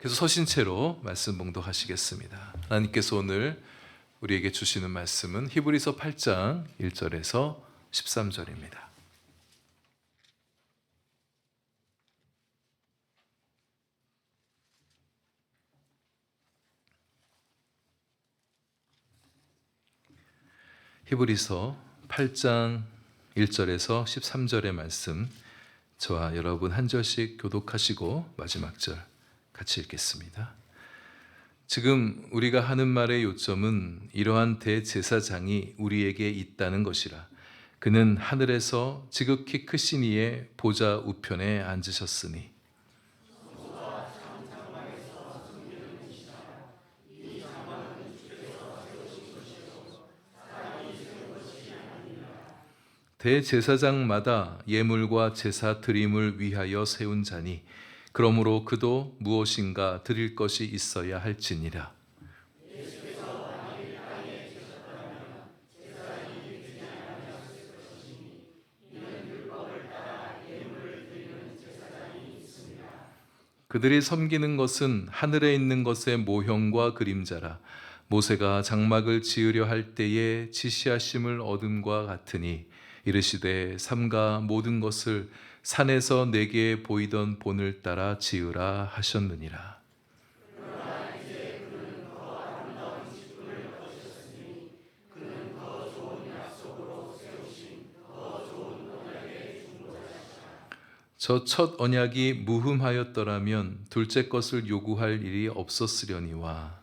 계속 서신 채로 말씀 봉독하시겠습니다. 하나님께서 오늘 우리에게 주시는 말씀은 히브리서 8장 1절에서 13절입니다. 히브리서 8장 1절에서 13절의 말씀, 저와 여러분 한 절씩 교독하시고 마지막 절 같이 읽겠습니다. 지금 우리가 하는 말의 요점은 이러한 대제사장이 우리에게 있다는 것이라. 그는 하늘에서 지극히 크신 이의 보좌 우편에 앉으셨으니 대제사장마다 예물과 제사 드림을 위하여 세운 자니 그러므로 그도 무엇인가 드릴 것이 있어야 할지니라. 그들이 섬기는 것은 하늘에 있는 것의 모형과 그림자라. 모세가 장막을 지으려 할 때에 지시하심을 얻음과 같으니 이르시되 삼가 모든 것을 산에서 내게 보이던 본을 따라 지으라 하셨느니라. 저 첫 언약이 무흠하였더라면 둘째 것을 요구할 일이 없었으려니와.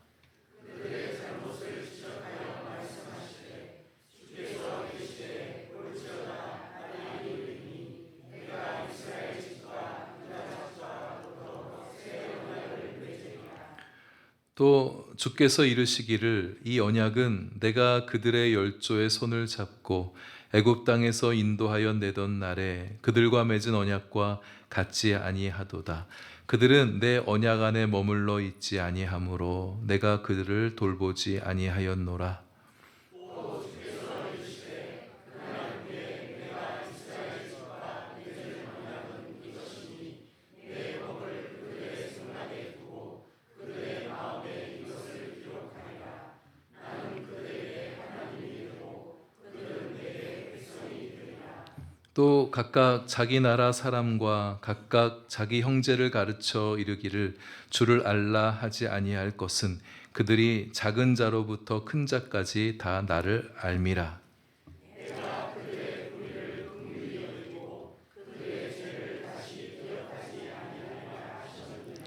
또 주께서 이르시기를 이 언약은 내가 그들의 열조의 손을 잡고 애굽 땅에서 인도하여 내던 날에 그들과 맺은 언약과 같지 아니하도다. 그들은 내 언약 안에 머물러 있지 아니하므로 내가 그들을 돌보지 아니하였노라. 또 각각 자기 나라 사람과 각각 자기 형제를 가르쳐 이르기를 주를 알라 하지 아니할 것은 그들이 작은 자로부터 큰 자까지 다 나를 알미라.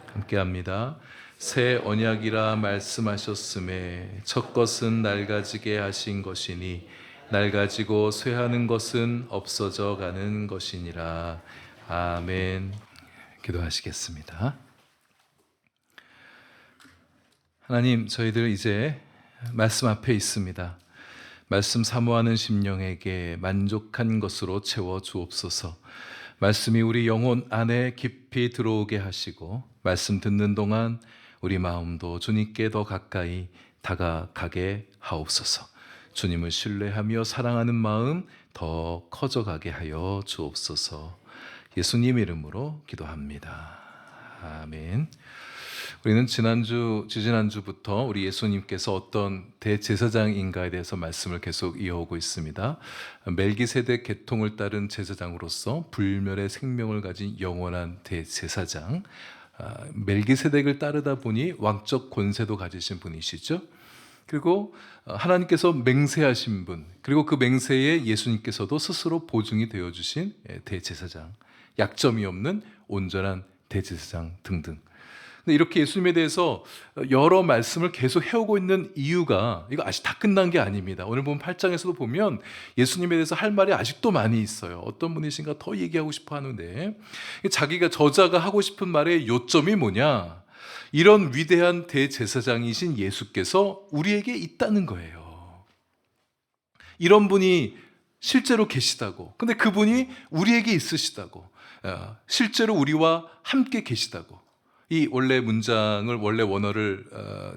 함께합니다. 새 언약이라 말씀하셨음에 첫 것은 낡아지게 하신 것이니 낡아지고 쇠하는 것은 없어져 가는 것이니라. 아멘. 기도하시겠습니다. 하나님, 저희들 이제 말씀 앞에 있습니다. 말씀 사모하는 심령에게 만족한 것으로 채워 주옵소서. 말씀이 우리 영혼 안에 깊이 들어오게 하시고 말씀 듣는 동안 우리 마음도 주님께 더 가까이 다가가게 하옵소서. 주님을 신뢰하며 사랑하는 마음 더 커져가게 하여 주옵소서. 예수님 이름으로 기도합니다. 아멘. 우리는 지지난주부터 우리 예수님께서 어떤 대제사장인가에 대해서 말씀을 계속 이어오고 있습니다. 멜기세덱 계통을 따른 제사장으로서 불멸의 생명을 가진 영원한 대제사장, 멜기세덱을 따르다 보니 왕적 권세도 가지신 분이시죠. 그리고 하나님께서 맹세하신 분, 그리고 그 맹세에 예수님께서도 스스로 보증이 되어주신 대제사장, 약점이 없는 온전한 대제사장 등등. 근데 이렇게 예수님에 대해서 여러 말씀을 계속 해오고 있는 이유가 이거 아직 다 끝난 게 아닙니다. 오늘 보면 8장에서도 보면 예수님에 대해서 할 말이 아직도 많이 있어요. 어떤 분이신가 더 얘기하고 싶어 하는데 자기가 저자가 하고 싶은 말의 요점이 뭐냐? 이런 위대한 대제사장이신 예수께서 우리에게 있다는 거예요. 이런 분이 실제로 계시다고. 근데 그분이 우리에게 있으시다고. 실제로 우리와 함께 계시다고. 이 원래 문장을, 원래 원어를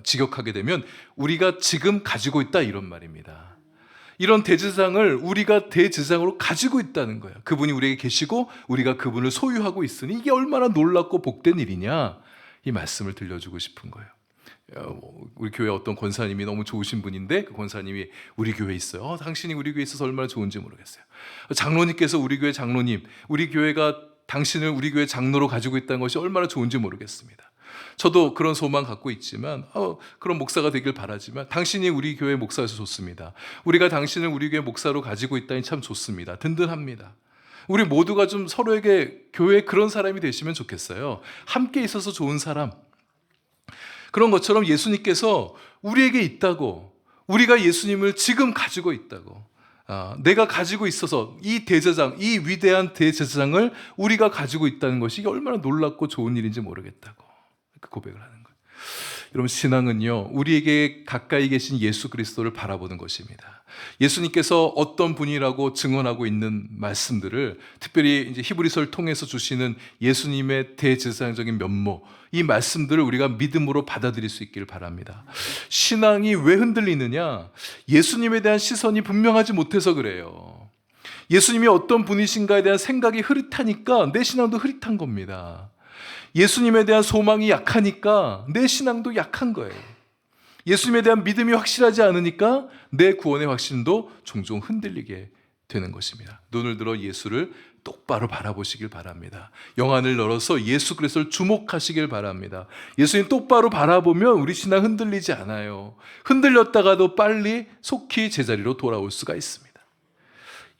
직역하게 되면 우리가 지금 가지고 있다 이런 말입니다. 이런 대제사장을 우리가 대제사장으로 가지고 있다는 거예요. 그분이 우리에게 계시고 우리가 그분을 소유하고 있으니 이게 얼마나 놀랍고 복된 일이냐. 이 말씀을 들려주고 싶은 거예요. 우리 교회 어떤 권사님이 너무 좋으신 분인데 그 권사님이 우리 교회에 있어요. 당신이 우리 교회에 있어서 얼마나 좋은지 모르겠어요. 장로님께서 우리 교회 장로님, 우리 교회가 당신을 우리 교회 장로로 가지고 있다는 것이 얼마나 좋은지 모르겠습니다. 저도 그런 소망 갖고 있지만 그런 목사가 되길 바라지만 당신이 우리 교회 목사여서 좋습니다. 우리가 당신을 우리 교회 목사로 가지고 있다니 참 좋습니다. 든든합니다. 우리 모두가 좀 서로에게 교회에 그런 사람이 되시면 좋겠어요. 함께 있어서 좋은 사람. 그런 것처럼 예수님께서 우리에게 있다고, 우리가 예수님을 지금 가지고 있다고, 내가 가지고 있어서 이 대제사장, 이 위대한 대제사장을 우리가 가지고 있다는 것이 이게 얼마나 놀랍고 좋은 일인지 모르겠다고 그 고백을 하는 거예요. 여러분, 신앙은요, 우리에게 가까이 계신 예수 그리스도를 바라보는 것입니다. 예수님께서 어떤 분이라고 증언하고 있는 말씀들을, 특별히 이제 히브리서를 통해서 주시는 예수님의 대제사장적인 면모, 이 말씀들을 우리가 믿음으로 받아들일 수 있기를 바랍니다. 신앙이 왜 흔들리느냐? 예수님에 대한 시선이 분명하지 못해서 그래요. 예수님이 어떤 분이신가에 대한 생각이 흐릿하니까 내 신앙도 흐릿한 겁니다. 예수님에 대한 소망이 약하니까 내 신앙도 약한 거예요. 예수님에 대한 믿음이 확실하지 않으니까 내 구원의 확신도 종종 흔들리게 되는 것입니다. 눈을 들어 예수를 똑바로 바라보시길 바랍니다. 영안을 열어서 예수 그리스도를 주목하시길 바랍니다. 예수님 똑바로 바라보면 우리 신앙 흔들리지 않아요. 흔들렸다가도 빨리 속히 제자리로 돌아올 수가 있습니다.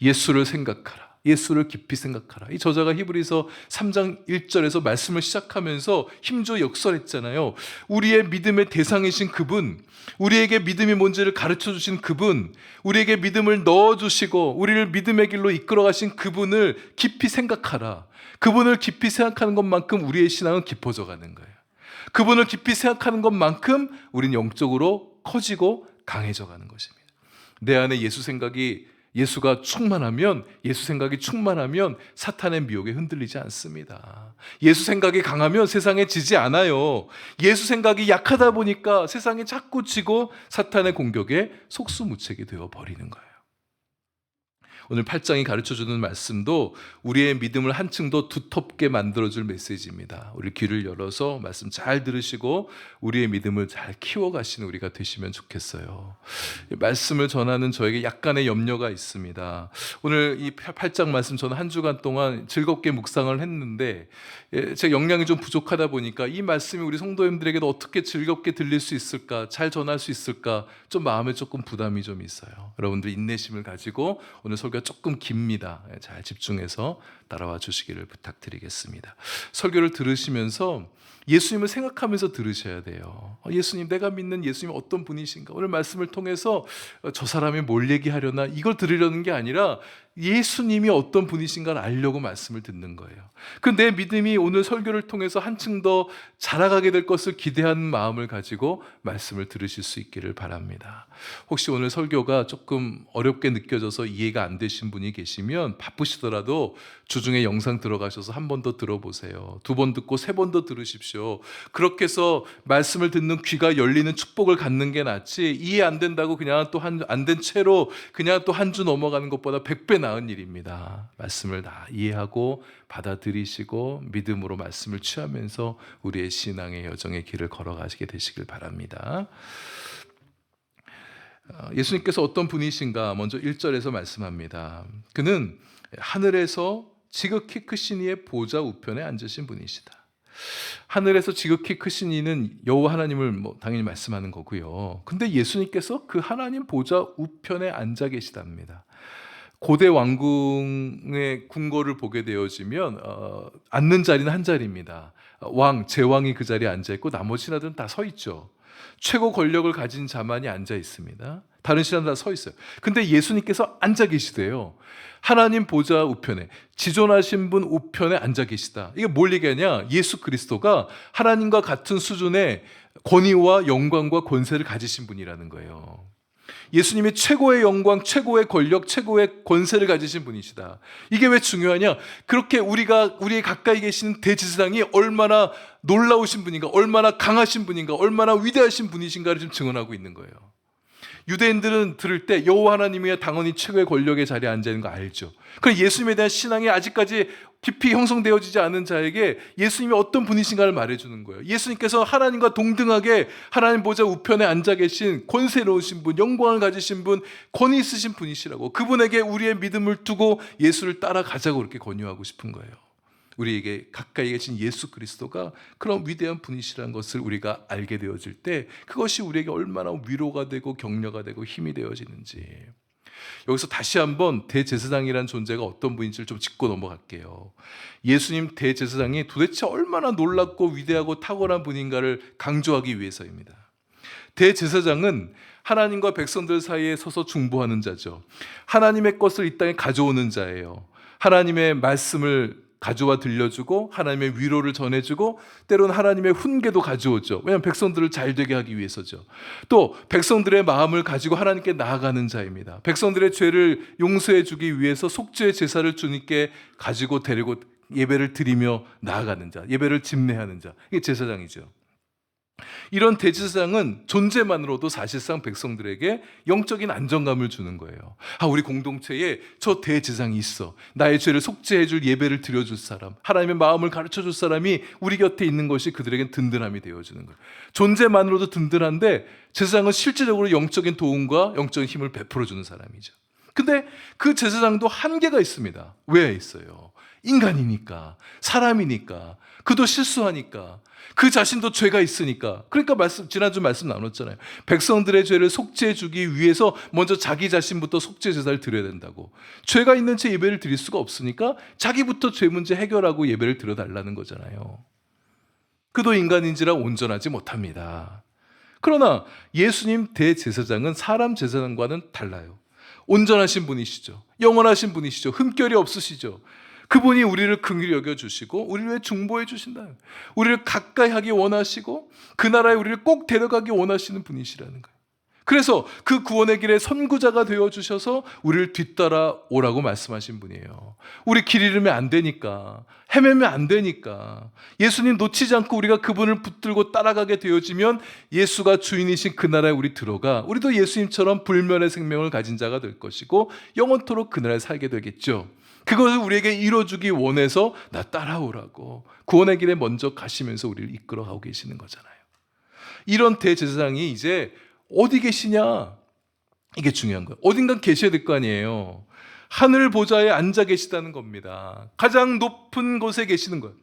예수를 생각하라. 예수를 깊이 생각하라. 이 저자가 히브리서 3장 1절에서 말씀을 시작하면서 힘줘 역설했잖아요. 우리의 믿음의 대상이신 그분, 우리에게 믿음이 뭔지를 가르쳐 주신 그분, 우리에게 믿음을 넣어주시고 우리를 믿음의 길로 이끌어 가신 그분을 깊이 생각하라. 그분을 깊이 생각하는 것만큼 우리의 신앙은 깊어져 가는 거예요. 그분을 깊이 생각하는 것만큼 우리는 영적으로 커지고 강해져 가는 것입니다. 내 안에 예수가 충만하면, 예수 생각이 충만하면 사탄의 미혹에 흔들리지 않습니다. 예수 생각이 강하면 세상에 지지 않아요. 예수 생각이 약하다 보니까 세상에 자꾸 지고 사탄의 공격에 속수무책이 되어버리는 거예요. 오늘 8장이 가르쳐주는 말씀도 우리의 믿음을 한층 더 두텁게 만들어줄 메시지입니다. 우리 귀를 열어서 말씀 잘 들으시고 우리의 믿음을 잘 키워가시는 우리가 되시면 좋겠어요. 말씀을 전하는 저에게 약간의 염려가 있습니다. 오늘 이 8장 말씀 저는 한 주간 동안 즐겁게 묵상을 했는데 제 역량이 좀 부족하다 보니까 이 말씀이 우리 성도님들에게도 어떻게 즐겁게 들릴 수 있을까, 잘 전할 수 있을까 좀 마음에 조금 부담이 좀 있어요. 여러분들 인내심을 가지고 오늘 설교가 조금 깁니다. 잘 집중해서 따라와 주시기를 부탁드리겠습니다. 설교를 들으시면서 예수님을 생각하면서 들으셔야 돼요. 예수님, 내가 믿는 예수님 어떤 분이신가? 오늘 말씀을 통해서 저 사람이 뭘 얘기하려나 이걸 들으려는 게 아니라 예수님이 어떤 분이신가를 알려고 말씀을 듣는 거예요. 그 내 믿음이 오늘 설교를 통해서 한층 더 자라가게 될 것을 기대하는 마음을 가지고 말씀을 들으실 수 있기를 바랍니다. 혹시 오늘 설교가 조금 어렵게 느껴져서 이해가 안 되신 분이 계시면 바쁘시더라도 주중에 영상 들어가셔서 한 번 더 들어보세요. 2번 듣고 3번 더 들으십시오. 그렇게 해서 말씀을 듣는 귀가 열리는 축복을 갖는 게 낫지, 이해 안 된다고 그냥 또 안 된 채로 그냥 또 한 주 넘어가는 것보다 100배 나은 일입니다. 말씀을 다 이해하고 받아들이시고 믿음으로 말씀을 취하면서 우리의 신앙의 여정의 길을 걸어가시게 되시길 바랍니다. 예수님께서 어떤 분이신가 먼저 1절에서 말씀합니다. 그는 하늘에서 지극히 크신 이의 보좌 우편에 앉으신 분이시다. 하늘에서 지극히 크신 이는 여호와 하나님을 당연히 말씀하는 거고요. 근데 예수님께서 그 하나님 보좌 우편에 앉아 계시답니다. 고대 왕궁의 궁궐을 보게 되어지면 앉는 자리는 한 자리입니다. 제왕이 그 자리에 앉아 있고 나머지 신하들은 다 서 있죠. 최고 권력을 가진 자만이 앉아 있습니다. 다른 신하들은 다 서 있어요. 근데 예수님께서 앉아 계시대요. 하나님 보좌 우편에, 지존하신 분 우편에 앉아 계시다. 이게 뭘 얘기하냐? 예수 그리스도가 하나님과 같은 수준의 권위와 영광과 권세를 가지신 분이라는 거예요. 예수님이 최고의 영광, 최고의 권력, 최고의 권세를 가지신 분이시다. 이게 왜 중요하냐? 그렇게 우리의 가까이 계시는 대제사장이 얼마나 놀라우신 분인가, 얼마나 강하신 분인가, 얼마나 위대하신 분이신가를 지금 증언하고 있는 거예요. 유대인들은 들을 때 여호와 하나님이야 당연히 최고의 권력의 자리에 앉아 있는 거 알죠. 그럼 예수님에 대한 신앙이 아직까지 깊이 형성되어지지 않은 자에게 예수님이 어떤 분이신가를 말해주는 거예요. 예수님께서 하나님과 동등하게 하나님 보좌 우편에 앉아 계신 권세로우신 분, 영광을 가지신 분, 권위 있으신 분이시라고, 그분에게 우리의 믿음을 두고 예수를 따라가자고 그렇게 권유하고 싶은 거예요. 우리에게 가까이 계신 예수 그리스도가 그런 위대한 분이시라는 것을 우리가 알게 되어질 때 그것이 우리에게 얼마나 위로가 되고 격려가 되고 힘이 되어지는지, 여기서 다시 한번 대제사장이라는 존재가 어떤 분인지를 좀 짚고 넘어갈게요. 예수님 대제사장이 도대체 얼마나 놀랍고 위대하고 탁월한 분인가를 강조하기 위해서입니다. 대제사장은 하나님과 백성들 사이에 서서 중보하는 자죠. 하나님의 것을 이 땅에 가져오는 자예요. 하나님의 말씀을 가져와 들려주고 하나님의 위로를 전해주고 때로는 하나님의 훈계도 가져오죠. 왜냐하면 백성들을 잘 되게 하기 위해서죠. 또 백성들의 마음을 가지고 하나님께 나아가는 자입니다. 백성들의 죄를 용서해 주기 위해서 속죄의 제사를 주님께 가지고 데리고 예배를 드리며 나아가는 자, 예배를 집례하는 자, 이게 제사장이죠. 이런 대제사장은 존재만으로도 사실상 백성들에게 영적인 안정감을 주는 거예요. 우리 공동체에 저 대제사장이 있어. 나의 죄를 속죄해 줄, 예배를 드려줄 사람, 하나님의 마음을 가르쳐 줄 사람이 우리 곁에 있는 것이 그들에겐 든든함이 되어주는 거예요. 존재만으로도 든든한데 제사장은 실제적으로 영적인 도움과 영적인 힘을 베풀어 주는 사람이죠. 근데 그 제사장도 한계가 있습니다. 왜 있어요? 인간이니까, 사람이니까, 그도 실수하니까, 그 자신도 죄가 있으니까. 그러니까 지난주 말씀 나눴잖아요. 백성들의 죄를 속죄해 주기 위해서 먼저 자기 자신부터 속죄 제사를 드려야 된다고. 죄가 있는 채 예배를 드릴 수가 없으니까 자기부터 죄 문제 해결하고 예배를 드려달라는 거잖아요. 그도 인간인지라 온전하지 못합니다. 그러나 예수님 대제사장은 사람 제사장과는 달라요. 온전하신 분이시죠. 영원하신 분이시죠. 흠결이 없으시죠. 그분이 우리를 긍휼히 여겨주시고 우리를 위해 중보해 주신다. 우리를 가까이 하기 원하시고 그 나라에 우리를 꼭 데려가기 원하시는 분이시라는 거예요. 그래서 그 구원의 길에 선구자가 되어주셔서 우리를 뒤따라 오라고 말씀하신 분이에요. 우리 길 잃으면 안 되니까, 헤매면 안 되니까, 예수님 놓치지 않고 우리가 그분을 붙들고 따라가게 되어지면 예수가 주인이신 그 나라에 우리 들어가 우리도 예수님처럼 불멸의 생명을 가진 자가 될 것이고 영원토록 그 나라에 살게 되겠죠. 그것을 우리에게 이뤄주기 원해서 나 따라오라고 구원의 길에 먼저 가시면서 우리를 이끌어가고 계시는 거잖아요. 이런 대제사장이 이제 어디 계시냐? 이게 중요한 거예요. 어딘가 계셔야 될 거 아니에요. 하늘 보좌에 앉아 계시다는 겁니다. 가장 높은 곳에 계시는 거예요.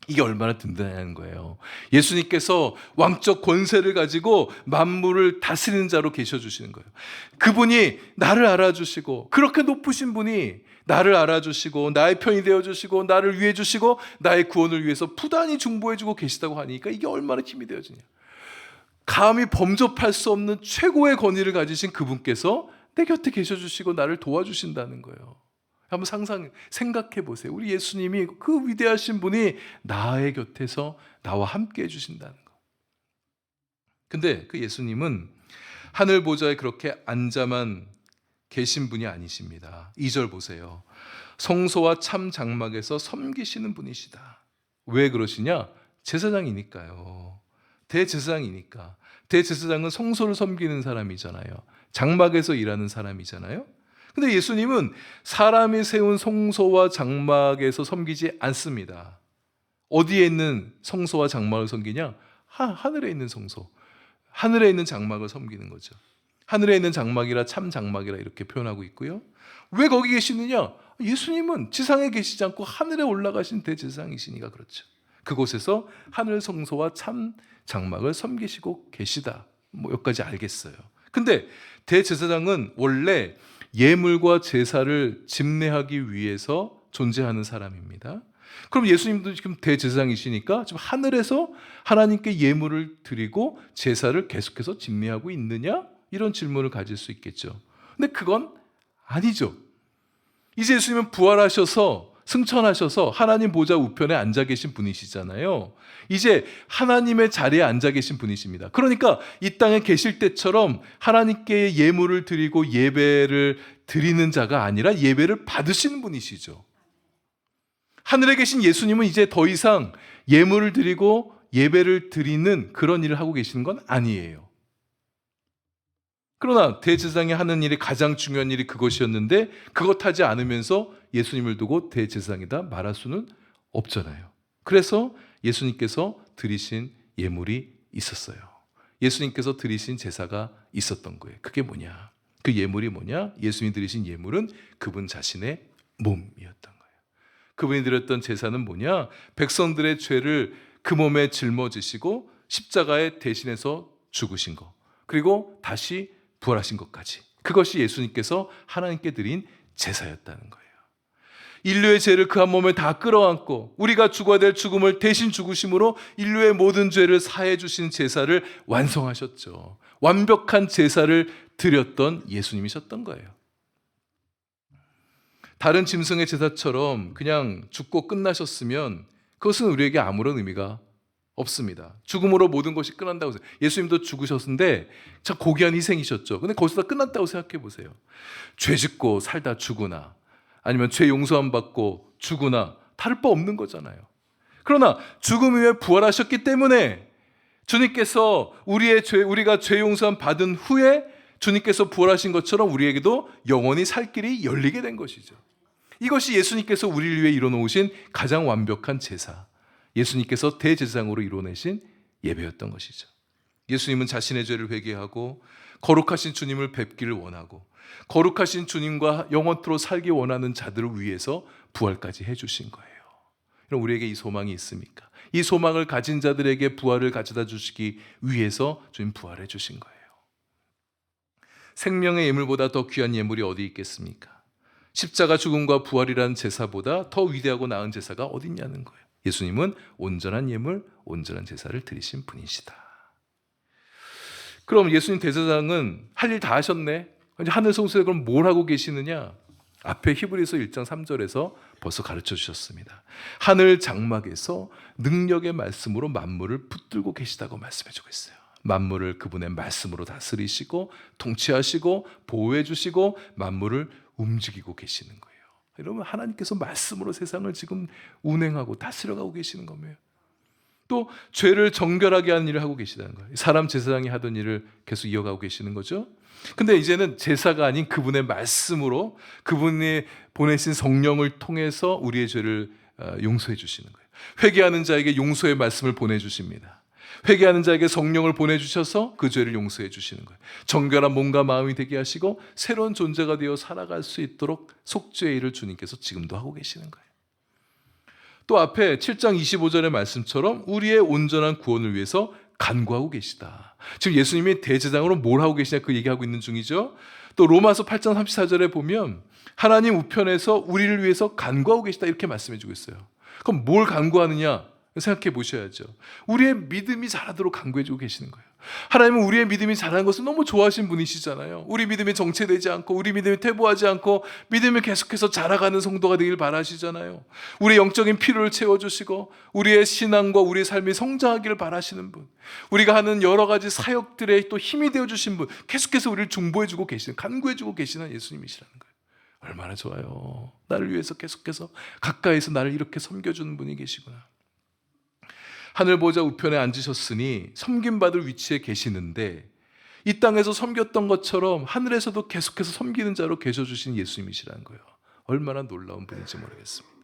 이게 얼마나 든든한 거예요. 예수님께서 왕적 권세를 가지고 만물을 다스리는 자로 계셔주시는 거예요. 그분이 나를 알아주시고, 그렇게 높으신 분이 나를 알아주시고 나의 편이 되어주시고 나를 위해 주시고 나의 구원을 위해서 부단히 중보해주고 계시다고 하니까 이게 얼마나 힘이 되어지냐. 감히 범접할 수 없는 최고의 권위를 가지신 그분께서 내 곁에 계셔주시고 나를 도와주신다는 거예요. 한번 생각해 보세요. 우리 예수님이, 그 위대하신 분이 나의 곁에서 나와 함께 해주신다는 거. 근데 그 예수님은 하늘 보좌에 그렇게 앉아만 계신 분이 아니십니다. 2절 보세요. 성소와 참 장막에서 섬기시는 분이시다. 왜 그러시냐? 제사장이니까요. 대제사장이니까. 대제사장은 성소를 섬기는 사람이잖아요. 장막에서 일하는 사람이잖아요. 근데 예수님은 사람이 세운 성소와 장막에서 섬기지 않습니다. 어디에 있는 성소와 장막을 섬기냐? 하늘에 있는 성소, 하늘에 있는 장막을 섬기는 거죠. 하늘에 있는 장막이라 참 장막이라 이렇게 표현하고 있고요. 왜 거기 계시느냐? 예수님은 지상에 계시지 않고 하늘에 올라가신 대제사장이시니까 그렇죠. 그곳에서 하늘 성소와 참 장막을 섬기시고 계시다. 여기까지 알겠어요. 근데 대제사장은 원래 예물과 제사를 집례하기 위해서 존재하는 사람입니다. 그럼 예수님도 지금 대제사장이시니까 지금 하늘에서 하나님께 예물을 드리고 제사를 계속해서 집례하고 있느냐? 이런 질문을 가질 수 있겠죠. 근데 그건 아니죠. 이제 예수님은 부활하셔서 승천하셔서 하나님 보좌 우편에 앉아 계신 분이시잖아요. 이제 하나님의 자리에 앉아 계신 분이십니다. 그러니까 이 땅에 계실 때처럼 하나님께 예물을 드리고 예배를 드리는 자가 아니라 예배를 받으시는 분이시죠. 하늘에 계신 예수님은 이제 더 이상 예물을 드리고 예배를 드리는 그런 일을 하고 계시는 건 아니에요. 그러나 대제사장이 하는 일이 가장 중요한 일이 그것이었는데 그것 하지 않으면서 예수님을 두고 대제사장이다 말할 수는 없잖아요. 그래서 예수님께서 드리신 예물이 있었어요. 예수님께서 드리신 제사가 있었던 거예요. 그게 뭐냐? 그 예물이 뭐냐? 예수님이 드리신 예물은 그분 자신의 몸이었던 거예요. 그분이 드렸던 제사는 뭐냐? 백성들의 죄를 그 몸에 짊어지시고 십자가에 대신해서 죽으신 것, 그리고 다시 부활하신 것까지, 그것이 예수님께서 하나님께 드린 제사였다는 거예요. 인류의 죄를 그 한 몸에 다 끌어안고 우리가 죽어야 될 죽음을 대신 죽으심으로 인류의 모든 죄를 사해 주신 제사를 완성하셨죠. 완벽한 제사를 드렸던 예수님이셨던 거예요. 다른 짐승의 제사처럼 그냥 죽고 끝나셨으면 그것은 우리에게 아무런 의미가 없습니다. 죽음으로 모든 것이 끝난다고 해서 예수님도 죽으셨는데 참 고귀한 희생이셨죠. 근데 거기서 다 끝났다고 생각해 보세요. 죄 짓고 살다 죽으나 아니면 죄 용서함 받고 죽으나 다를 바 없는 거잖아요. 그러나 죽음 이후에 부활하셨기 때문에 주님께서 우리가 죄 용서함 받은 후에 주님께서 부활하신 것처럼 우리에게도 영원히 살 길이 열리게 된 것이죠. 이것이 예수님께서 우리를 위해 이뤄놓으신 가장 완벽한 제사, 예수님께서 대제사장으로 이뤄내신 예배였던 것이죠. 예수님은 자신의 죄를 회개하고 거룩하신 주님을 뵙기를 원하고 거룩하신 주님과 영원토록 살기 원하는 자들을 위해서 부활까지 해주신 거예요. 그럼 우리에게 이 소망이 있습니까? 이 소망을 가진 자들에게 부활을 가져다 주시기 위해서 주님 부활해 주신 거예요. 생명의 예물보다 더 귀한 예물이 어디 있겠습니까? 십자가 죽음과 부활이라는 제사보다 더 위대하고 나은 제사가 어디 있냐는 거예요. 예수님은 온전한 예물, 온전한 제사를 드리신 분이시다. 그럼 예수님 대제사장은 할 일 다 하셨네. 하늘 성소에 그럼 뭘 하고 계시느냐? 앞에 히브리서 1장 3절에서 벌써 가르쳐 주셨습니다. 하늘 장막에서 능력의 말씀으로 만물을 붙들고 계시다고 말씀해 주고 있어요. 만물을 그분의 말씀으로 다스리시고 통치하시고 보호해 주시고 만물을 움직이고 계시는 거예요. 여러분, 하나님께서 말씀으로 세상을 지금 운행하고 다스려가고 계시는 거예요. 또 죄를 정결하게 하는 일을 하고 계시다는 거예요. 사람 제사장이 하던 일을 계속 이어가고 계시는 거죠. 근데 이제는 제사가 아닌 그분의 말씀으로 그분이 보내신 성령을 통해서 우리의 죄를 용서해 주시는 거예요. 회개하는 자에게 용서의 말씀을 보내주십니다. 회개하는 자에게 성령을 보내주셔서 그 죄를 용서해 주시는 거예요. 정결한 몸과 마음이 되게 하시고 새로운 존재가 되어 살아갈 수 있도록 속죄의 일을 주님께서 지금도 하고 계시는 거예요. 또 앞에 7장 25절의 말씀처럼 우리의 온전한 구원을 위해서 간구하고 계시다. 지금 예수님이 대제사장으로 뭘 하고 계시냐 그 얘기하고 있는 중이죠. 또 로마서 8장 34절에 보면 하나님 우편에서 우리를 위해서 간구하고 계시다 이렇게 말씀해 주고 있어요. 그럼 뭘 간구하느냐 생각해 보셔야죠. 우리의 믿음이 자라도록 간구해 주고 계시는 거예요. 하나님은 우리의 믿음이 자라는 것을 너무 좋아하신 분이시잖아요. 우리 믿음이 정체되지 않고 우리 믿음이 퇴보하지 않고 믿음이 계속해서 자라가는 성도가 되길 바라시잖아요. 우리의 영적인 필요를 채워주시고 우리의 신앙과 우리의 삶이 성장하기를 바라시는 분, 우리가 하는 여러 가지 사역들에 또 힘이 되어주신 분, 계속해서 우리를 중보해주고 계시는, 간구해주고 계시는 예수님이시라는 거예요. 얼마나 좋아요. 나를 위해서 계속해서 가까이서 나를 이렇게 섬겨주는 분이 계시구나. 하늘 보좌 우편에 앉으셨으니 섬김받을 위치에 계시는데 이 땅에서 섬겼던 것처럼 하늘에서도 계속해서 섬기는 자로 계셔주신 예수님이시라는 거예요. 얼마나 놀라운 분인지 모르겠습니다.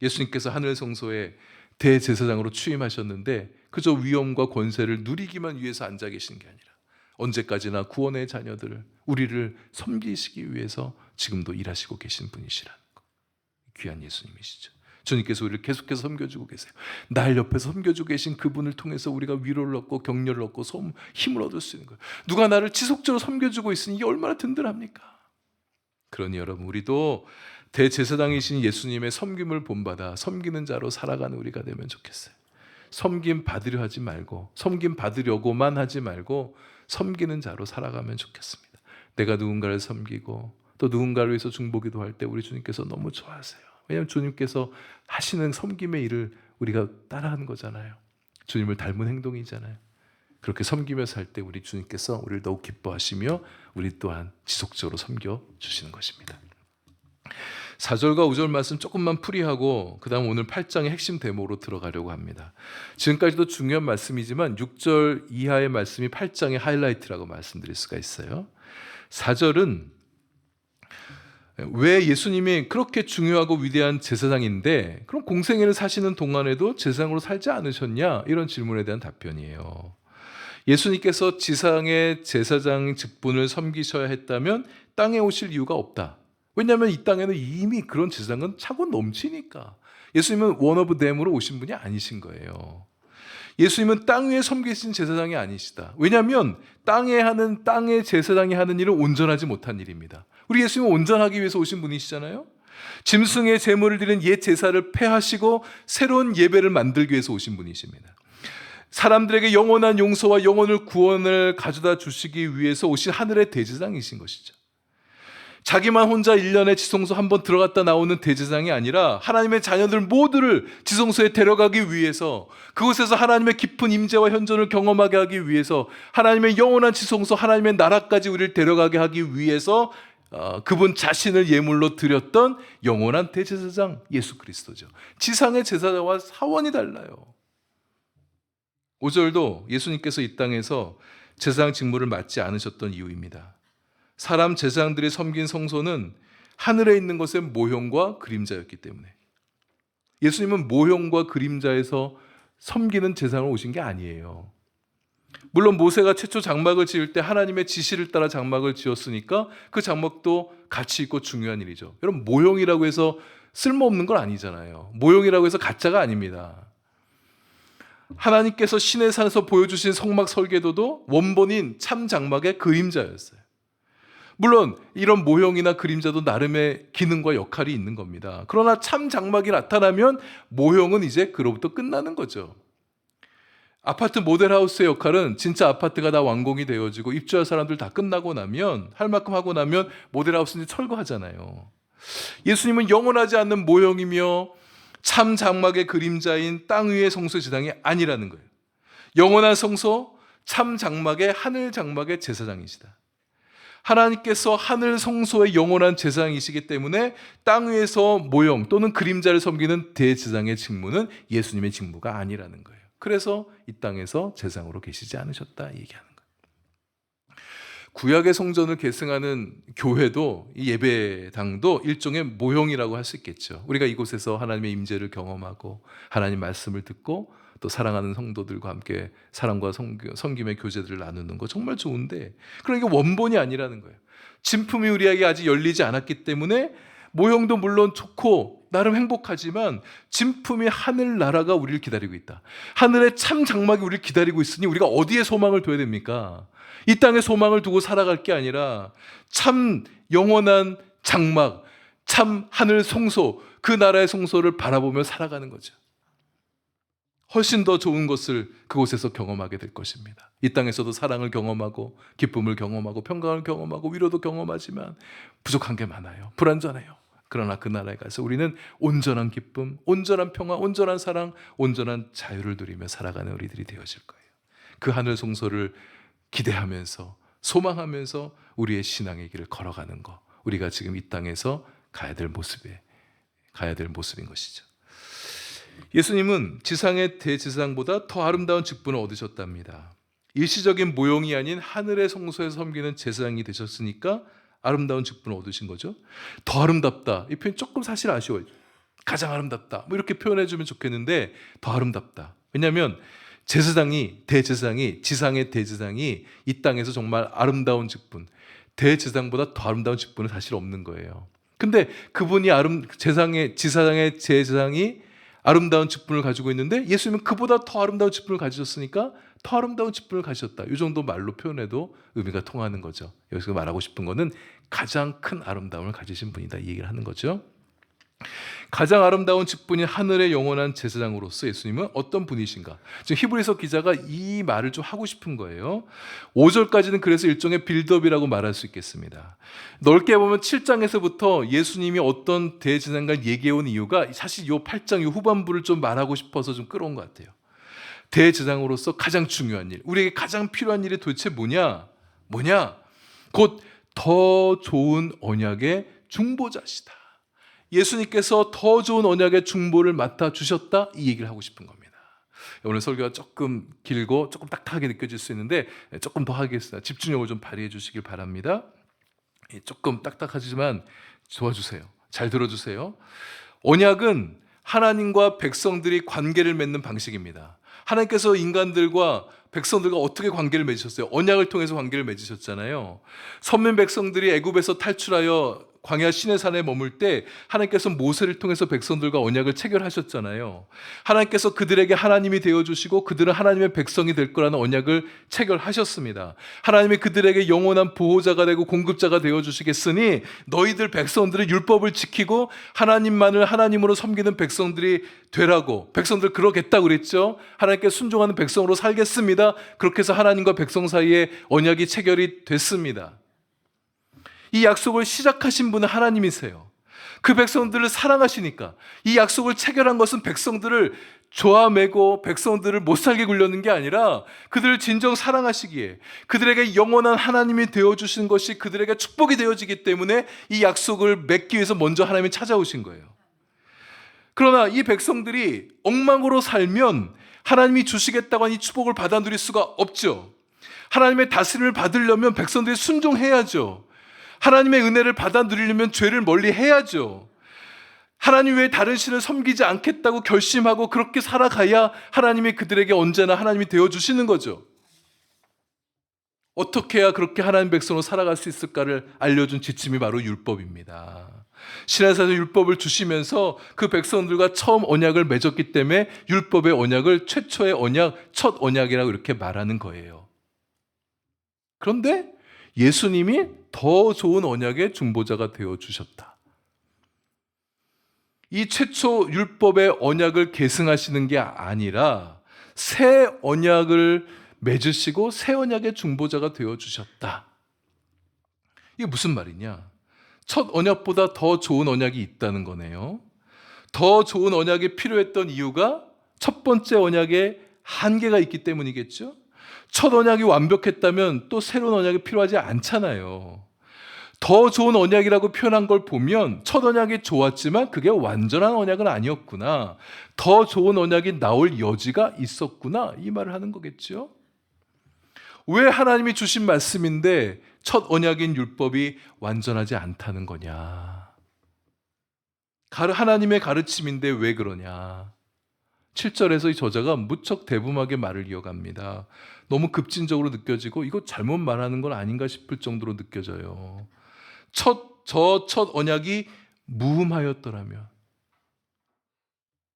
예수님께서 하늘 성소에 대제사장으로 취임하셨는데 그저 위엄과 권세를 누리기만 위해서 앉아 계시는 게 아니라 언제까지나 구원의 자녀들을 우리를 섬기시기 위해서 지금도 일하시고 계신 분이시라는 거. 귀한 예수님이시죠. 주님께서 우리를 계속해서 섬겨주고 계세요. 날 옆에서 섬겨주고 계신 그분을 통해서 우리가 위로를 얻고 격려를 얻고 힘을 얻을 수 있는 거예요. 누가 나를 지속적으로 섬겨주고 있으니 이게 얼마나 든든합니까? 그러니 여러분, 우리도 대제사장이신 예수님의 섬김을 본받아 섬기는 자로 살아가는 우리가 되면 좋겠어요. 섬김 받으려 하지 말고, 섬김 받으려고만 하지 말고 섬기는 자로 살아가면 좋겠습니다. 내가 누군가를 섬기고 또 누군가를 위해서 중보기도 할 때 우리 주님께서 너무 좋아하세요. 왜냐하면 주님께서 하시는 섬김의 일을 우리가 따라하는 거잖아요. 주님을 닮은 행동이잖아요. 그렇게 섬기며 살 때 우리 주님께서 우리를 더욱 기뻐하시며 우리 또한 지속적으로 섬겨 주시는 것입니다. 4절과 5절 말씀 조금만 풀이하고 그 다음 오늘 8장의 핵심 대목으로 들어가려고 합니다. 지금까지도 중요한 말씀이지만 6절 이하의 말씀이 8장의 하이라이트라고 말씀드릴 수가 있어요. 4절은 왜 예수님이 그렇게 중요하고 위대한 제사장인데 그럼 공생애를 사시는 동안에도 제사장으로 살지 않으셨냐? 이런 질문에 대한 답변이에요. 예수님께서 지상의 제사장 직분을 섬기셔야 했다면 땅에 오실 이유가 없다. 왜냐하면 이 땅에는 이미 그런 제사장은 차고 넘치니까. 예수님은 원 오브 댐으로 오신 분이 아니신 거예요. 예수님은 땅 위에 섬기신 제사장이 아니시다. 왜냐하면 땅의 제사장이 하는 일은 온전하지 못한 일입니다. 우리 예수님은 온전하기 위해서 오신 분이시잖아요. 짐승의 제물을 드린 옛 제사를 폐하시고 새로운 예배를 만들기 위해서 오신 분이십니다. 사람들에게 영원한 용서와 영원을 구원을 가져다 주시기 위해서 오신 하늘의 대제사장이신 것이죠. 자기만 혼자 1년에 지성소 한번 들어갔다 나오는 대제사장이 아니라 하나님의 자녀들 모두를 지성소에 데려가기 위해서, 그곳에서 하나님의 깊은 임재와 현존을 경험하게 하기 위해서, 하나님의 영원한 지성소, 하나님의 나라까지 우리를 데려가게 하기 위해서 그분 자신을 예물로 드렸던 영원한 대제사장 예수 그리스도죠. 지상의 제사장과 사원이 달라요. 5절도 예수님께서 이 땅에서 제사장 직무를 맡지 않으셨던 이유입니다. 사람 제사장들이 섬긴 성소는 하늘에 있는 것의 모형과 그림자였기 때문에, 예수님은 모형과 그림자에서 섬기는 제사장으로 오신 게 아니에요. 물론 모세가 최초 장막을 지을 때 하나님의 지시를 따라 장막을 지었으니까 그 장막도 가치 있고 중요한 일이죠. 여러분, 모형이라고 해서 쓸모없는 건 아니잖아요. 모형이라고 해서 가짜가 아닙니다. 하나님께서 시내 산에서 보여주신 성막 설계도도 원본인 참 장막의 그림자였어요. 물론 이런 모형이나 그림자도 나름의 기능과 역할이 있는 겁니다. 그러나 참 장막이 나타나면 모형은 이제 그로부터 끝나는 거죠. 아파트 모델하우스의 역할은 진짜 아파트가 다 완공이 되어지고 입주할 사람들 다 끝나고 나면, 할 만큼 하고 나면 모델하우스는 철거하잖아요. 예수님은 영원하지 않는 모형이며 참 장막의 그림자인 땅 위의 성소 제사장이 아니라는 거예요. 영원한 성소, 참 장막의 하늘 장막의 제사장이시다. 하나님께서 하늘 성소의 영원한 제사장이시기 때문에 땅 위에서 모형 또는 그림자를 섬기는 대제사장의 직무는 예수님의 직무가 아니라는 거예요. 그래서 이 땅에서 제사장으로 계시지 않으셨다 얘기하는 거예요. 구약의 성전을 계승하는 교회도, 이 예배당도 일종의 모형이라고 할 수 있겠죠. 우리가 이곳에서 하나님의 임재를 경험하고 하나님 말씀을 듣고 또 사랑하는 성도들과 함께 사랑과 섬김의 교제들을 나누는 거 정말 좋은데, 그러니까 이게 원본이 아니라는 거예요. 진품이 우리에게 아직 열리지 않았기 때문에 모형도 물론 좋고 나름 행복하지만 진품이 하늘나라가 우리를 기다리고 있다. 하늘의 참 장막이 우리를 기다리고 있으니 우리가 어디에 소망을 둬야 됩니까? 이 땅에 소망을 두고 살아갈 게 아니라 참 영원한 장막, 참 하늘 성소, 그 나라의 성소를 바라보며 살아가는 거죠. 훨씬 더 좋은 것을 그곳에서 경험하게 될 것입니다. 이 땅에서도 사랑을 경험하고 기쁨을 경험하고 평강을 경험하고 위로도 경험하지만 부족한 게 많아요. 불완전해요. 그러나 그 나라에 가서 우리는 온전한 기쁨, 온전한 평화, 온전한 사랑, 온전한 자유를 누리며 살아가는 우리들이 되어질 거예요. 그 하늘 성소를 기대하면서 소망하면서 우리의 신앙의 길을 걸어가는 거, 우리가 지금 이 땅에서 가야 될 모습인 것이죠. 예수님은 지상의 대제사장보다 더 아름다운 직분을 얻으셨답니다. 일시적인 모형이 아닌 하늘의 성소에 섬기는 제사장이 되셨으니까 아름다운 직분을 얻으신 거죠. 더 아름답다, 이 표현 조금 사실 아쉬워요. 가장 아름답다 뭐 이렇게 표현해 주면 좋겠는데 더 아름답다. 왜냐하면 대제사장이 지상의 대제사장이 이 땅에서 정말 아름다운 직분, 대제사장보다 더 아름다운 직분은 사실 없는 거예요. 근데 그분이 지상의 제사장이 아름다운 직분을 가지고 있는데 예수님은 그보다 더 아름다운 직분을 가지셨으니까 더 아름다운 직분을 가지셨다. 이 정도 말로 표현해도 의미가 통하는 거죠. 여기서 말하고 싶은 거는 가장 큰 아름다움을 가지신 분이다, 이 얘기를 하는 거죠. 가장 아름다운 직분인 하늘의 영원한 제사장으로서 예수님은 어떤 분이신가? 지금 히브리서 기자가 이 말을 좀 하고 싶은 거예요. 5절까지는 그래서 일종의 빌드업이라고 말할 수 있겠습니다. 넓게 보면 7장에서부터 예수님이 어떤 대제사장과 얘기해온 이유가 사실 이 8장 이 후반부를 좀 말하고 싶어서 좀 끌어온 것 같아요. 대제사장으로서 가장 중요한 일, 우리에게 가장 필요한 일이 도대체 뭐냐? 곧 더 좋은 언약의 중보자시다. 예수님께서 더 좋은 언약의 중보를 맡아 주셨다, 이 얘기를 하고 싶은 겁니다. 오늘 설교가 조금 길고 조금 딱딱하게 느껴질 수 있는데 조금 더 하겠습니다. 집중력을 좀 발휘해 주시길 바랍니다. 조금 딱딱하지만 도와주세요. 잘 들어주세요. 언약은 하나님과 백성들이 관계를 맺는 방식입니다. 하나님께서 인간들과 백성들과 어떻게 관계를 맺으셨어요? 언약을 통해서 관계를 맺으셨잖아요. 선민 백성들이 애굽에서 탈출하여 광야 시내산에 머물 때 하나님께서 모세를 통해서 백성들과 언약을 체결하셨잖아요. 하나님께서 그들에게 하나님이 되어주시고 그들은 하나님의 백성이 될 거라는 언약을 체결하셨습니다. 하나님이 그들에게 영원한 보호자가 되고 공급자가 되어주시겠으니 너희들 백성들은 율법을 지키고 하나님만을 하나님으로 섬기는 백성들이 되라고, 백성들 그러겠다고 그랬죠. 하나님께 순종하는 백성으로 살겠습니다. 그렇게 해서 하나님과 백성 사이에 언약이 체결이 됐습니다. 이 약속을 시작하신 분은 하나님이세요. 그 백성들을 사랑하시니까 이 약속을 체결한 것은 백성들을 조아매고 백성들을 못 살게 굴려는 게 아니라 그들을 진정 사랑하시기에, 그들에게 영원한 하나님이 되어주신 것이 그들에게 축복이 되어지기 때문에 이 약속을 맺기 위해서 먼저 하나님이 찾아오신 거예요. 그러나 이 백성들이 엉망으로 살면 하나님이 주시겠다고 한 이 축복을 받아 누릴 수가 없죠. 하나님의 다스림을 받으려면 백성들이 순종해야죠. 하나님의 은혜를 받아 누리려면 죄를 멀리 해야죠. 하나님 외에 다른 신을 섬기지 않겠다고 결심하고 그렇게 살아가야 하나님이 그들에게 언제나 하나님이 되어주시는 거죠. 어떻게 해야 그렇게 하나님 백성으로 살아갈 수 있을까를 알려준 지침이 바로 율법입니다. 시내산에서 율법을 주시면서 그 백성들과 처음 언약을 맺었기 때문에 율법의 언약을 최초의 언약, 첫 언약이라고 이렇게 말하는 거예요. 그런데 예수님이 더 좋은 언약의 중보자가 되어주셨다. 이 최초 율법의 언약을 계승하시는 게 아니라 새 언약을 맺으시고 새 언약의 중보자가 되어주셨다. 이게 무슨 말이냐? 첫 언약보다 더 좋은 언약이 있다는 거네요. 더 좋은 언약이 필요했던 이유가 첫 번째 언약에 한계가 있기 때문이겠죠? 첫 언약이 완벽했다면 또 새로운 언약이 필요하지 않잖아요. 더 좋은 언약이라고 표현한 걸 보면 첫 언약이 좋았지만 그게 완전한 언약은 아니었구나. 더 좋은 언약이 나올 여지가 있었구나. 이 말을 하는 거겠죠. 왜 하나님이 주신 말씀인데 첫 언약인 율법이 완전하지 않다는 거냐. 하나님의 가르침인데 왜 그러냐. 7절에서 이 저자가 무척 대범하게 말을 이어갑니다. 너무 급진적으로 느껴지고 이거 잘못 말하는 건 아닌가 싶을 정도로 느껴져요. 첫 언약이 무흠하였더라면.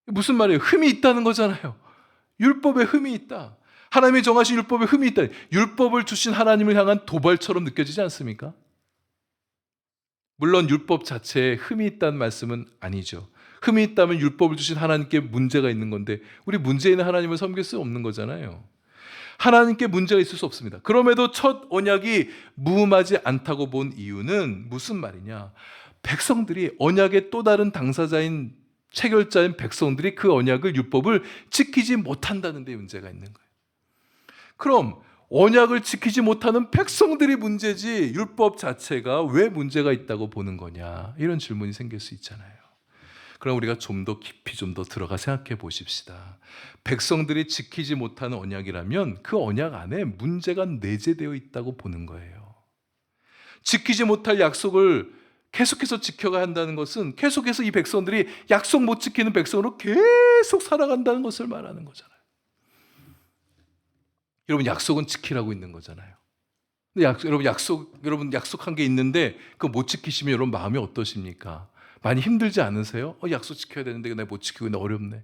무슨 말이에요? 흠이 있다는 거잖아요. 율법에 흠이 있다. 하나님이 정하신 율법에 흠이 있다. 율법을 주신 하나님을 향한 도발처럼 느껴지지 않습니까? 물론 율법 자체에 흠이 있다는 말씀은 아니죠. 흠이 있다면 율법을 주신 하나님께 문제가 있는 건데 우리 문제 있는 하나님을 섬길 수 없는 거잖아요. 하나님께 문제가 있을 수 없습니다. 그럼에도 첫 언약이 무흠하지 않다고 본 이유는 무슨 말이냐? 백성들이, 언약의 또 다른 당사자인 체결자인 백성들이 그 언약을, 율법을 지키지 못한다는 데 문제가 있는 거예요. 그럼 언약을 지키지 못하는 백성들이 문제지 율법 자체가 왜 문제가 있다고 보는 거냐, 이런 질문이 생길 수 있잖아요. 그럼 우리가 좀 더 깊이 좀 더 들어가 생각해 보십시다. 백성들이 지키지 못하는 언약이라면 그 언약 안에 문제가 내재되어 있다고 보는 거예요. 지키지 못할 약속을 계속해서 지켜가야 한다는 것은 계속해서 이 백성들이 약속 못 지키는 백성으로 계속 살아간다는 것을 말하는 거잖아요. 여러분, 약속은 지키라고 있는 거잖아요. 근데 여러분 약속한 게 있는데 그거 못 지키시면 여러분 마음이 어떠십니까? 많이 힘들지 않으세요? 약속 지켜야 되는데 내가 못 지키고 있는데 어렵네.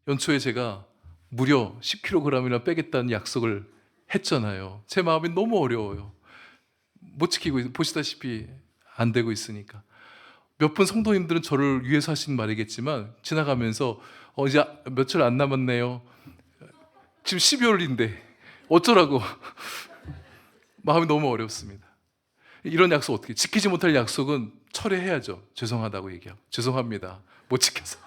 연초에 제가 무려 10kg이나 빼겠다는 약속을 했잖아요. 제 마음이 너무 어려워요. 못 지키고 보시다시피 안 되고 있으니까. 몇 분 성도님들은 저를 위해서 하신 말이겠지만 지나가면서 이제 며칠 안 남았네요. 지금 12월인데 어쩌라고. 마음이 너무 어렵습니다. 이런 약속 어떻게, 지키지 못할 약속은 철회해야죠. 죄송하다고 얘기하고, 죄송합니다, 못 지켜서.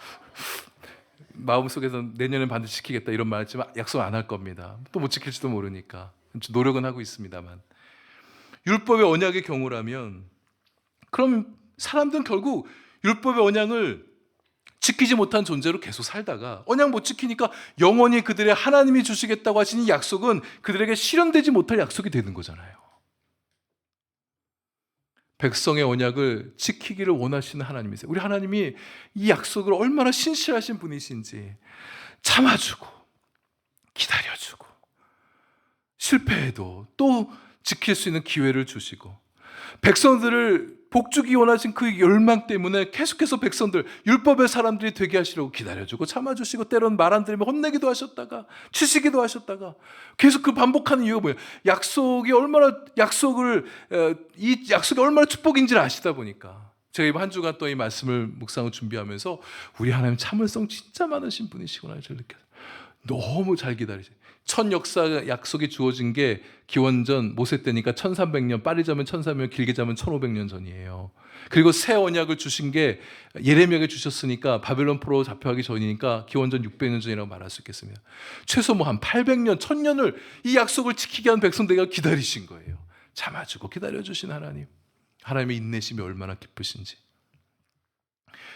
마음속에서 내년엔 반드시 지키겠다 이런 말 했지만 약속 안 할 겁니다. 또 못 지킬지도 모르니까 노력은 하고 있습니다만. 율법의 언약의 경우라면 그럼 사람들은 결국 율법의 언약을 지키지 못한 존재로 계속 살다가 언약 못 지키니까 영원히 그들의 하나님이 주시겠다고 하신 이 약속은 그들에게 실현되지 못할 약속이 되는 거잖아요. 백성의 언약을 지키기를 원하시는 하나님이세요. 우리 하나님이 이 약속을 얼마나 신실하신 분이신지 참아주고 기다려주고 실패해도 또 지킬 수 있는 기회를 주시고 백성들을 복주기 원하신 그 열망 때문에 계속해서 백성들, 율법의 사람들이 되게 하시려고 기다려주고 참아주시고 때로는 말 안 들으면 혼내기도 하셨다가 치시기도 하셨다가 계속 그 반복하는 이유가 뭐예요? 이 약속이 얼마나 축복인지를 아시다 보니까 제가 이번 한 주간 또 이 말씀을 묵상을 준비하면서 우리 하나님 참을성 진짜 많으신 분이시구나 저를 느꼈어요. 너무 잘 기다리세요. 첫 역사 약속이 주어진 게 기원전 모세 때니까 1300년, 빠르게 자면 1300년, 길게 자면 1500년 전이에요. 그리고 새 언약을 주신 게 예레미야에게 주셨으니까 바벨론 포로 잡혀가기 전이니까 기원전 600년 전이라고 말할 수 있겠습니다. 최소 한 800년, 1000년을 이 약속을 지키게 한 백성들이 기다리신 거예요. 참아주고 기다려주신 하나님. 하나님의 인내심이 얼마나 깊으신지.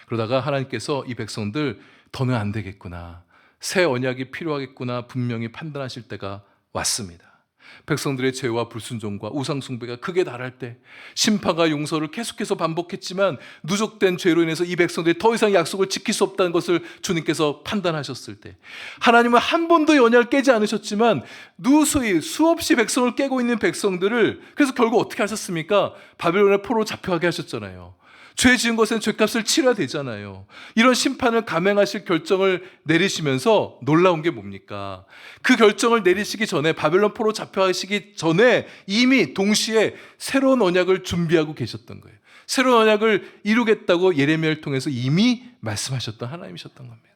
그러다가 하나님께서 이 백성들 더는 안 되겠구나. 새 언약이 필요하겠구나 분명히 판단하실 때가 왔습니다. 백성들의 죄와 불순종과 우상 숭배가 극에 달할 때 심판과 용서를 계속해서 반복했지만 누적된 죄로 인해서 이 백성들이 더 이상 약속을 지킬 수 없다는 것을 주님께서 판단하셨을 때 하나님은 한 번도 언약을 깨지 않으셨지만 누수히 수없이 백성을 깨고 있는 백성들을 그래서 결국 어떻게 하셨습니까? 바벨론의 포로로 잡혀가게 하셨잖아요. 죄 지은 것은 죄값을 치러야 되잖아요. 이런 심판을 감행하실 결정을 내리시면서 놀라운 게 뭡니까? 그 결정을 내리시기 전에 바벨론 포로 잡혀가시기 전에 이미 동시에 새로운 언약을 준비하고 계셨던 거예요. 새로운 언약을 이루겠다고 예레미야를 통해서 이미 말씀하셨던 하나님이셨던 겁니다.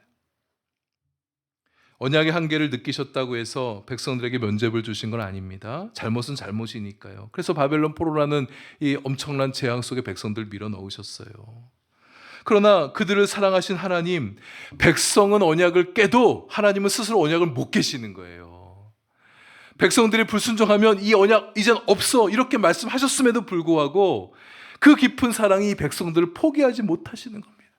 언약의 한계를 느끼셨다고 해서 백성들에게 면죄부를 주신 건 아닙니다. 잘못은 잘못이니까요. 그래서 바벨론 포로라는 이 엄청난 재앙 속에 백성들 밀어 넣으셨어요. 그러나 그들을 사랑하신 하나님, 백성은 언약을 깨도 하나님은 스스로 언약을 못 깨시는 거예요. 백성들이 불순종하면 이 언약 이젠 없어 이렇게 말씀하셨음에도 불구하고 그 깊은 사랑이 이 백성들을 포기하지 못하시는 겁니다.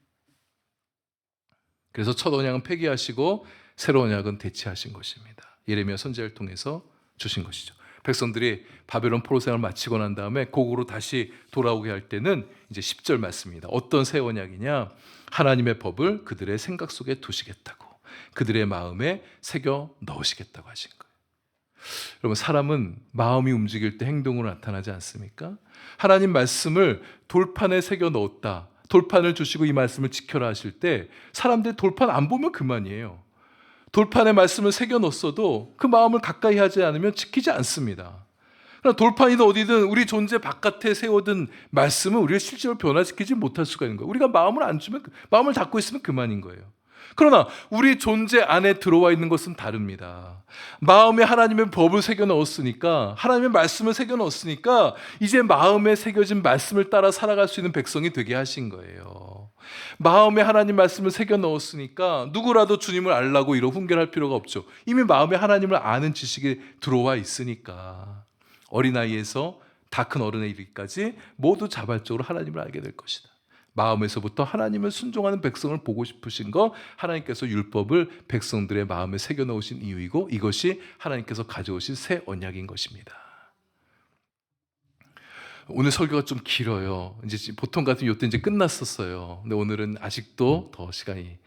그래서 첫 언약은 폐기하시고 새로운 언약은 대체하신 것입니다. 예레미야 선지자를 통해서 주신 것이죠. 백성들이 바벨론 포로 생활을 마치고 난 다음에 고국으로 다시 돌아오게 할 때는 이제 10절 말씀입니다. 어떤 새 언약이냐? 하나님의 법을 그들의 생각 속에 두시겠다고 그들의 마음에 새겨 넣으시겠다고 하신 거예요. 여러분 사람은 마음이 움직일 때 행동으로 나타나지 않습니까? 하나님 말씀을 돌판에 새겨 넣었다. 돌판을 주시고 이 말씀을 지켜라 하실 때 사람들이 돌판 안 보면 그만이에요. 돌판에 말씀을 새겨 넣었어도 그 마음을 가까이 하지 않으면 지키지 않습니다. 그러나 돌판이든 어디든 우리 존재 바깥에 세워둔 말씀은 우리가 실제로 변화시키지 못할 수가 있는 거예요. 우리가 마음을 안 주면 마음을 닫고 있으면 그만인 거예요. 그러나 우리 존재 안에 들어와 있는 것은 다릅니다. 마음에 하나님의 법을 새겨 넣었으니까 하나님의 말씀을 새겨 넣었으니까 이제 마음에 새겨진 말씀을 따라 살아갈 수 있는 백성이 되게 하신 거예요. 마음에 하나님 말씀을 새겨 넣었으니까 누구라도 주님을 알라고 이러 훈계할 필요가 없죠. 이미 마음에 하나님을 아는 지식이 들어와 있으니까 어린아이에서 다 큰 어른에 이르기까지 모두 자발적으로 하나님을 알게 될 것이다. 마음에서부터 하나님을 순종하는 백성을 보고 싶으신 거 하나님께서 율법을 백성들의 마음에 새겨 넣으신 이유이고 이것이 하나님께서 가져오신 새 언약인 것입니다. 오늘 설교가 좀 길어요. 이제 보통 같으면 이때 이제 끝났었어요. 근데 오늘은 아직도 더 시간이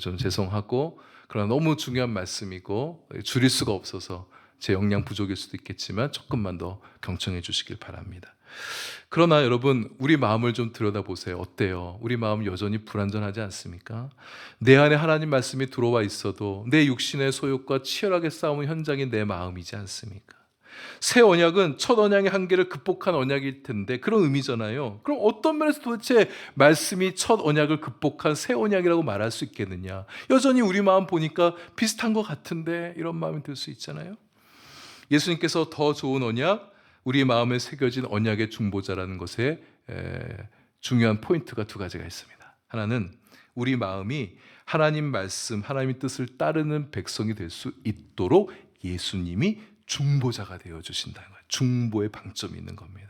좀 죄송하고 그러나 너무 중요한 말씀이고 줄일 수가 없어서 제 역량 부족일 수도 있겠지만 조금만 더 경청해 주시길 바랍니다. 그러나 여러분 우리 마음을 좀 들여다보세요. 어때요? 우리 마음 여전히 불완전하지 않습니까? 내 안에 하나님 말씀이 들어와 있어도 내 육신의 소욕과 치열하게 싸우는 현장이 내 마음이지 않습니까? 새 언약은 첫 언약의 한계를 극복한 언약일 텐데 그런 의미잖아요. 그럼 어떤 면에서 도대체 말씀이 첫 언약을 극복한 새 언약이라고 말할 수 있겠느냐? 여전히 우리 마음 보니까 비슷한 것 같은데 이런 마음이 들 수 있잖아요. 예수님께서 더 좋은 언약, 우리 마음에 새겨진 언약의 중보자라는 것에 중요한 포인트가 두 가지가 있습니다. 하나는 우리 마음이 하나님 말씀, 하나님의 뜻을 따르는 백성이 될 수 있도록 예수님이 중보자가 되어주신다는 거예요. 중보의 방점이 있는 겁니다.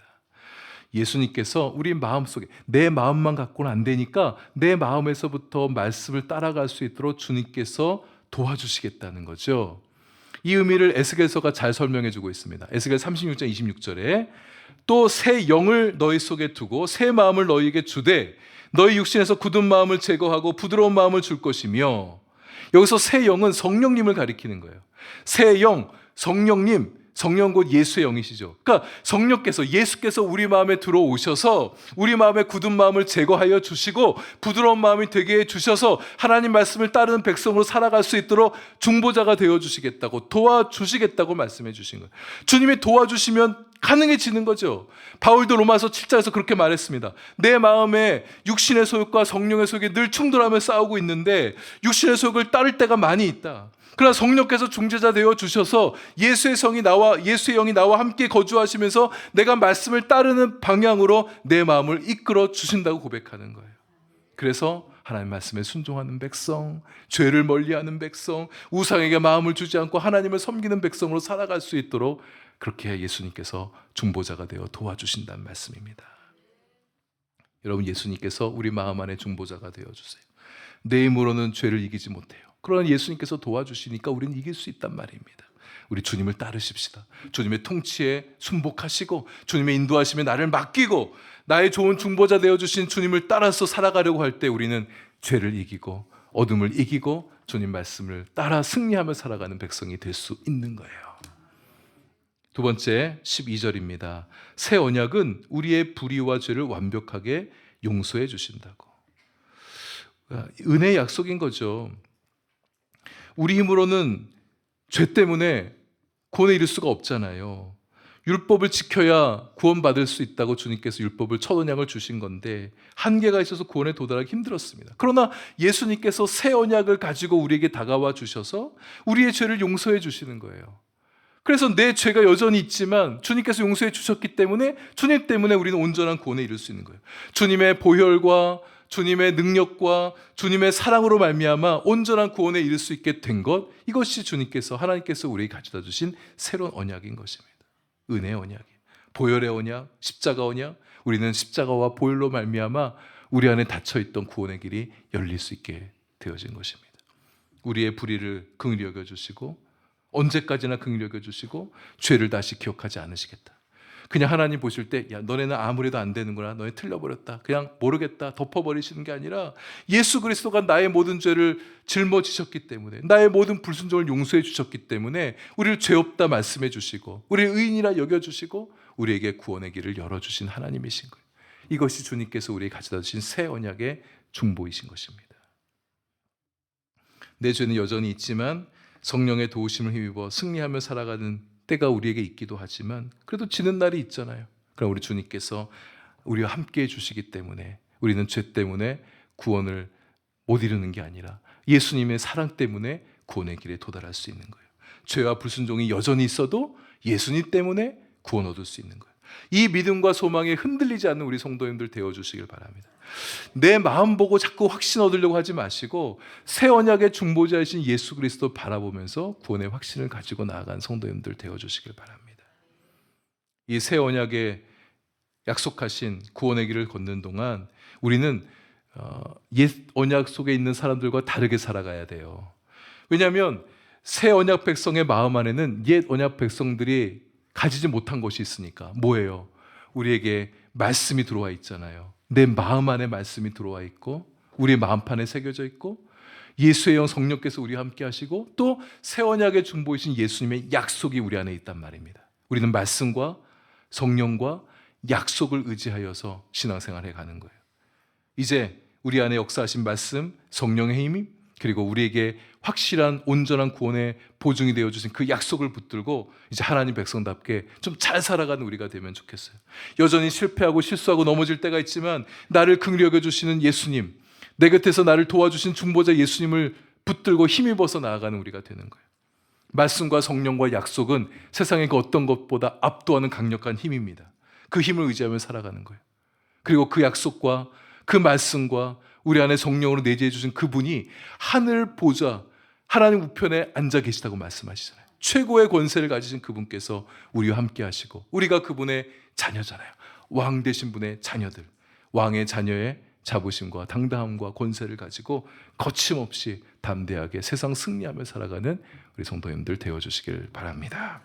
예수님께서 우리 마음속에, 내 마음만 갖고는 안 되니까 내 마음에서부터 말씀을 따라갈 수 있도록 주님께서 도와주시겠다는 거죠. 이 의미를 에스겔서가 잘 설명해 주고 있습니다. 에스겔 36장 26절에 또 새 영을 너희 속에 두고 새 마음을 너희에게 주되 너희 육신에서 굳은 마음을 제거하고 부드러운 마음을 줄 것이며, 여기서 새 영은 성령님을 가리키는 거예요. 새 영, 성령님, 성령 곧 예수의 영이시죠. 그러니까 성령께서, 예수께서 우리 마음에 들어오셔서 우리 마음의 굳은 마음을 제거하여 주시고 부드러운 마음이 되게 해주셔서 하나님 말씀을 따르는 백성으로 살아갈 수 있도록 중보자가 되어주시겠다고, 도와주시겠다고 말씀해 주신 거예요. 주님이 도와주시면 가능해지는 거죠. 바울도 로마서 7장에서 그렇게 말했습니다. 내 마음에 육신의 소욕과 성령의 소욕이 늘 충돌하며 싸우고 있는데 육신의 소욕을 따를 때가 많이 있다. 그러나 성령께서 중재자 되어 주셔서 예수의 영이 나와 함께 거주하시면서 내가 말씀을 따르는 방향으로 내 마음을 이끌어 주신다고 고백하는 거예요. 그래서 하나님 말씀에 순종하는 백성, 죄를 멀리하는 백성, 우상에게 마음을 주지 않고 하나님을 섬기는 백성으로 살아갈 수 있도록 그렇게 예수님께서 중보자가 되어 도와주신다는 말씀입니다. 여러분, 예수님께서 우리 마음 안에 중보자가 되어주세요. 내 힘으로는 죄를 이기지 못해요. 그러나 예수님께서 도와주시니까 우리는 이길 수 있단 말입니다. 우리 주님을 따르십시다. 주님의 통치에 순복하시고 주님의 인도하심에 나를 맡기고 나의 좋은 중보자 되어주신 주님을 따라서 살아가려고 할 때 우리는 죄를 이기고 어둠을 이기고 주님 말씀을 따라 승리하며 살아가는 백성이 될 수 있는 거예요. 두 번째 12절입니다. 새 언약은 우리의 불의와 죄를 완벽하게 용서해 주신다고. 은혜의 약속인 거죠. 우리 힘으로는 죄 때문에 구원에 이를 수가 없잖아요. 율법을 지켜야 구원받을 수 있다고 주님께서 율법을 첫 언약을 주신 건데 한계가 있어서 구원에 도달하기 힘들었습니다. 그러나 예수님께서 새 언약을 가지고 우리에게 다가와 주셔서 우리의 죄를 용서해 주시는 거예요. 그래서 내 죄가 여전히 있지만 주님께서 용서해 주셨기 때문에 주님 때문에 우리는 온전한 구원에 이를 수 있는 거예요. 주님의 보혈과 주님의 능력과 주님의 사랑으로 말미암아 온전한 구원에 이를 수 있게 된 것, 이것이 주님께서, 하나님께서 우리에게 가져다 주신 새로운 언약인 것입니다. 은혜의 언약이에요. 보혈의 언약, 십자가 언약. 우리는 십자가와 보혈로 말미암아 우리 안에 닫혀있던 구원의 길이 열릴 수 있게 되어진 것입니다. 우리의 불의를 긍휼히 여겨주시고 언제까지나 긍휼히 여겨주시고 죄를 다시 기억하지 않으시겠다. 그냥 하나님 보실 때 야, 너네는 아무래도 안 되는구나, 너네 틀려버렸다, 그냥 모르겠다 덮어버리시는 게 아니라 예수 그리스도가 나의 모든 죄를 짊어지셨기 때문에, 나의 모든 불순종을 용서해 주셨기 때문에 우리를 죄 없다 말씀해 주시고 우리를 의인이라 여겨주시고 우리에게 구원의 길을 열어주신 하나님이신 거예요. 이것이 주님께서 우리에게 가져다 주신 새 언약의 중보이신 것입니다. 내 죄는 여전히 있지만 성령의 도우심을 힘입어 승리하며 살아가는 때가 우리에게 있기도 하지만 그래도 지는 날이 있잖아요. 그럼 우리 주님께서 우리와 함께 해주시기 때문에 우리는 죄 때문에 구원을 못 이루는 게 아니라 예수님의 사랑 때문에 구원의 길에 도달할 수 있는 거예요. 죄와 불순종이 여전히 있어도 예수님 때문에 구원 얻을 수 있는 거예요. 이 믿음과 소망에 흔들리지 않는 우리 성도님들 되어주시길 바랍니다. 내 마음 보고 자꾸 확신 얻으려고 하지 마시고 새 언약의 중보자이신 예수 그리스도 바라보면서 구원의 확신을 가지고 나아간 성도님들 되어주시길 바랍니다. 이 새 언약에 약속하신 구원의 길을 걷는 동안 우리는 옛 언약 속에 있는 사람들과 다르게 살아가야 돼요. 왜냐하면 새 언약 백성의 마음 안에는 옛 언약 백성들이 가지지 못한 것이 있으니까. 뭐예요? 우리에게 말씀이 들어와 있잖아요. 내 마음 안에 말씀이 들어와 있고 우리의 마음판에 새겨져 있고 예수의 영 성령께서 우리와 함께 하시고 또 새 언약의 중보이신 예수님의 약속이 우리 안에 있단 말입니다. 우리는 말씀과 성령과 약속을 의지하여서 신앙생활해 가는 거예요. 이제 우리 안에 역사하신 말씀, 성령의 힘이 그리고 우리에게 확실한 온전한 구원의 보증이 되어주신 그 약속을 붙들고 이제 하나님 백성답게 좀 잘 살아가는 우리가 되면 좋겠어요. 여전히 실패하고 실수하고 넘어질 때가 있지만 나를 긍휼히 여겨주시는 예수님, 내 곁에서 나를 도와주신 중보자 예수님을 붙들고 힘입어서 나아가는 우리가 되는 거예요. 말씀과 성령과 약속은 세상의 그 어떤 것보다 압도하는 강력한 힘입니다. 그 힘을 의지하며 살아가는 거예요. 그리고 그 약속과 그 말씀과 우리 안에 성령으로 내재해 주신 그분이 하늘 보좌 하나님 우편에 앉아 계시다고 말씀하시잖아요. 최고의 권세를 가지신 그분께서 우리와 함께 하시고 우리가 그분의 자녀잖아요. 왕 되신 분의 자녀들, 왕의 자녀의 자부심과 당당함과 권세를 가지고 거침없이 담대하게 세상 승리하며 살아가는 우리 성도님들 되어주시길 바랍니다.